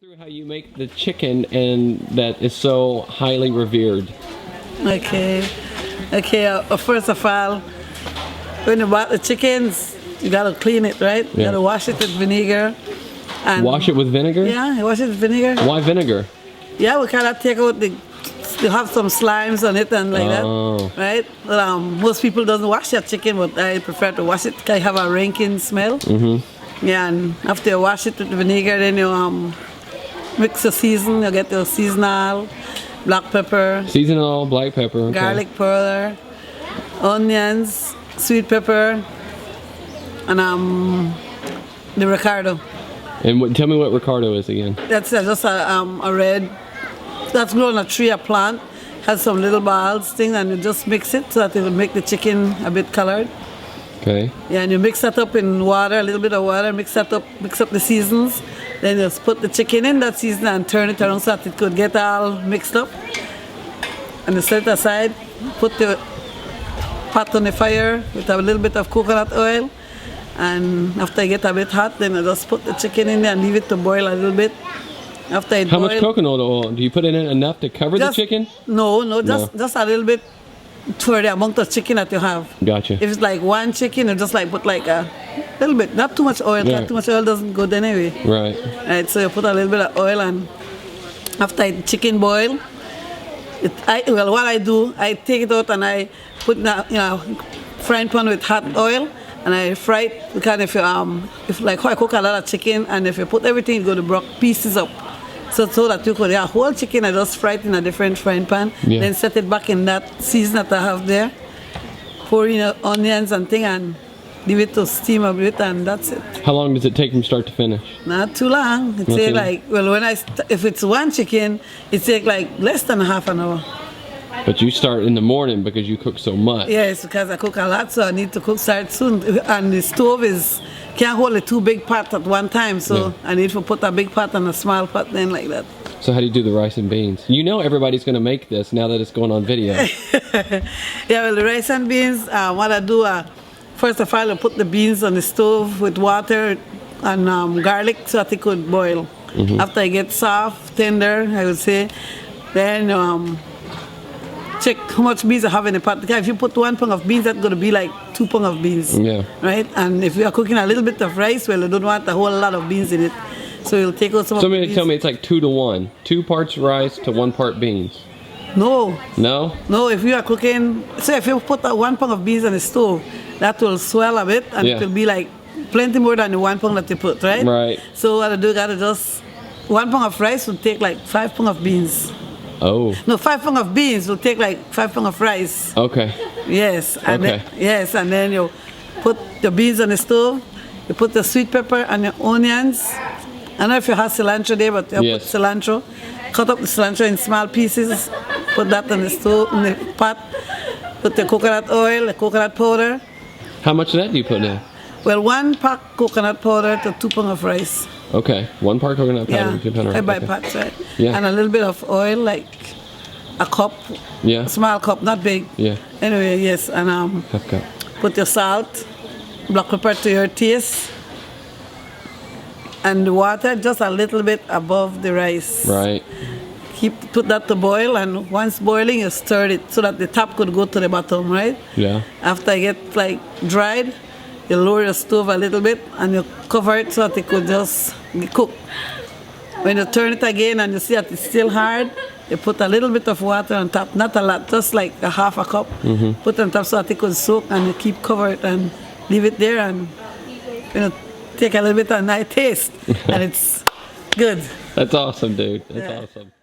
Through how you make the chicken and that is so highly revered. Okay. First of all, when you buy the chickens, you gotta clean it, right? You gotta wash it with vinegar. And wash it with vinegar? Yeah, wash it with vinegar. Why vinegar? Yeah, we kind of take out you have some slimes on it and like that, right? But, most people doesn't wash their chicken, but I prefer to wash it. I have a ranking smell. Yeah, and after you wash it with vinegar, then you mix the season. You get your seasonal, black pepper. Seasonal, black pepper. Okay. Garlic powder, onions, sweet pepper, and the Ricardo. And tell me what Ricardo is again. That's just a red. That's grown on a tree, a plant. Has some little balls thing, and you just mix it so that it will make the chicken a bit colored. Okay. Yeah, and you mix that up in water, a little bit of water. Mix up the seasons. Then you just put the chicken in that season and turn it around so that it could get all mixed up. And you set it aside. Put the pot on the fire with a little bit of coconut oil. And after it gets a bit hot, then you just put the chicken in there and leave it to boil a little bit. After it How much coconut oil? Do you put in it enough to cover the chicken? No, just a little bit for the amount of chicken that you have. Gotcha. If it's like one chicken, you just like put like a little bit, not too much oil. Yeah. Too much oil doesn't good anyway. Right. So you put a little bit of oil, and after the chicken boil, what I do, I take it out and I put in a frying pan with hot oil. And I fry it because if like how I cook a lot of chicken, and if you put everything, you go to break pieces up, so that you could whole chicken. I just fry it in a different frying pan, then set it back in that season that I have there. Pour in onions and thing, and leave it to steam a bit, and that's it. How long does it take from start to finish? Not too long. It take like if it's one chicken, it take like less than half an hour. But you start in the morning because you cook so much. Yes, because I cook a lot, so I need to start soon. And the stove can't hold the two big pots at one time, so I need to put a big pot and a small pot then like that. So how do you do the rice and beans? You know everybody's going to make this now that it's going on video. Yeah, well, the rice and beans, what I do, first of all, I put the beans on the stove with water and garlic so that it could boil. After it gets soft, tender, I would say, then check how much beans I have in the pot. Because if you put 1 pound of beans, that's going to be like 2 pounds of beans. Yeah. Right? And if you are cooking a little bit of rice, well, you don't want a whole lot of beans in it. So you'll take out some of the beans. Tell me it's like 2 to 1. 2 parts rice to 1 part beans. No. No? No, if you are cooking, so if you put 1 pound of beans on the stove, that will swell a bit, and it will be like plenty more than the 1 pound that you put, right? Right. So what I do, gotta just, 1 pound of rice will take like 5 pounds of beans. Oh. No, 5 pounds of beans will take like 5 pounds of rice. Okay. Yes. And and then you put the beans on the stove. You put the sweet pepper and the onions. I don't know if you have cilantro there, but you put cilantro. Cut up the cilantro in small pieces. Put that on the stove, in the pot. Put the coconut oil, the coconut powder. How much of that do you put in? Well, 1 pack coconut powder to 2 pounds of rice. Okay, 1 part coconut powder, 2 pounds. I buy pots, right? Yeah. And a little bit of oil, like a cup. Yeah. A small cup, not big. Yeah. Anyway, yes, and half cup. Put your salt, black pepper to your taste, and the water just a little bit above the rice. Right. Put that to boil, and once boiling, you stir it so that the top could go to the bottom, right? Yeah. After it gets like dried, you lower your stove a little bit and you cover it so that it could just cook. When you turn it again and you see that it's still hard, you put a little bit of water on top, not a lot, just like a half a cup. Put on top so that it could soak, and you keep covered and leave it there, and take a little bit of nice taste, and it's good. That's awesome, dude. That's awesome.